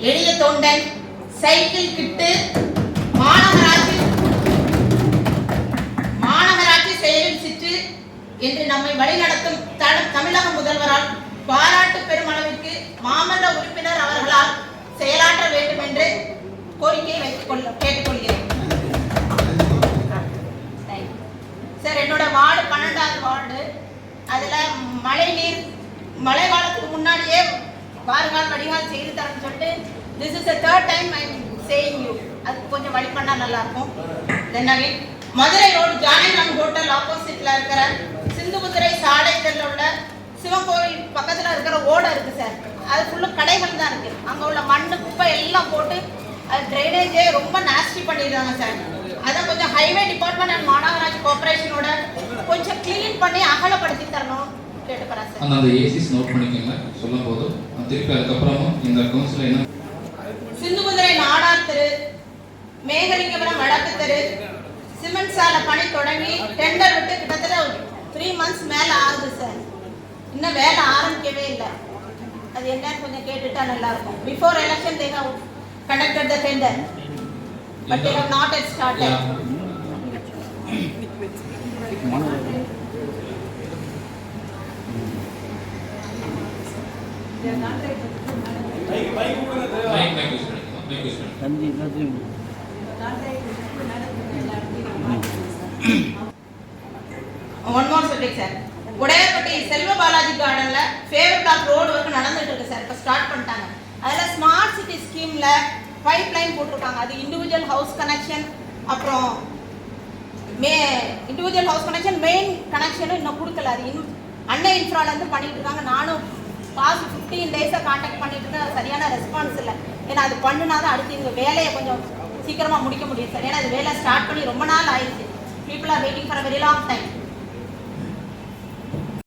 எளிய தொண்டன், சைக்கிள் கிட்டு, மாநகராட்சி செயலில் சிற்று என்று நம்மை வழிநடத்தும் தமிழக முதல்வரால் பாராட்டு பெறும் அளவிற்கு மாமன்ற உறுப்பினர் அவர்களால் செயலாற்ற வேண்டும் என்று கோரிக்கையை கேட்டுக்கொள்கிறேன். சார், என்னோட வார்டு 12வது வார்டு. அதில் மழை காலத்துக்கு முன்னாடியே வாறுகால் வடிகால் செய்து தரேன்னு சொல்லிட்டு this is the third time I am saying you. அதுக்கு கொஞ்சம் வழி பண்ணால் நல்லாயிருக்கும். Then again Madurai road Janakiram hotel ஆப்போசிட்டில் இருக்கிற சிந்துபுத்திரை சாலை தெருவில் உள்ள சிவன் கோவில் பக்கத்தில் இருக்கிற ஓடை இருக்குது சார். அது ஃபுல்லாக கடைகள் தான் இருக்குது. அங்கே உள்ள மண் குப்பை எல்லாம் போட்டு அது ட்ரைனேஜே ரொம்ப நாஸ்டி பண்ணிடுறாங்க சார். அதை கொஞ்சம் ஹைவே டிபார்ட்மெண்ட் அண்ட் மாநகராட்சி கார்பரேஷனோட கொஞ்சம் கிளீன் பண்ணி அகலப்படுத்தி தரணும் கேட்டுக்கிறேன் சார். அந்த ஏசிஸ் நோட் பண்ணிக்கோங்க சொல்லும் போது திருப்பி அதுக்கப்புறமும் இந்த கவுன்சில் என்ன சிந்துபுத்திரை நாடார் தெரு, மேகலிங்கபுரம் வடக்கு தெரு சிமெண்ட் சாலை பணி தொடங்கி டெண்டர் விட்டு கிட்டத்தட்ட 3 months மேலே ஆகுது சார். இன்னும் வேலை ஆரம்பிக்கவே இல்லை. அது என்னன்னு கொஞ்சம் கேட்டுட்டா நல்லா இருக்கும். Before election they have conducted the tender but they have not yet started. One more subject sir. Udaiyarpatti Selva Balaji கார்டன்ல ஃபேவர் பிளாக் ரோடு ஒர்க் நடந்துட்டு இருக்கு சார். இப்போ ஸ்டார்ட் பண்ணிட்டாங்க. அதில் ஸ்மார்ட் சிட்டி ஸ்கீம்ல பைப் லைன் போட்டிருக்காங்க. அது இண்டிவிஜுவல் ஹவுஸ் கனெக்ஷன், அப்புறம் இண்டிவிஜுவல் ஹவுஸ் கனெக்ஷன் மெயின் கனெக்ஷனும் இன்னும் கொடுக்கல. அது அன்னை இன்ஃப்ராலேருந்து பண்ணிட்டு இருக்காங்க. நானும் பாஸ்ட் 15 days கான்டாக்ட் பண்ணிட்டு இருக்கேன். சரியான ரெஸ்பான்ஸ் இல்லை. ஏன்னா அது பண்ணுனாதான் அடுத்து இந்த வேலையை கொஞ்சம் சீக்கிரமாக முடிக்க முடியும் சார். ஏன்னா அது வேலை ஸ்டார்ட் பண்ணி ரொம்ப நாள் ஆயிடுச்சு. People are waiting for a very long time.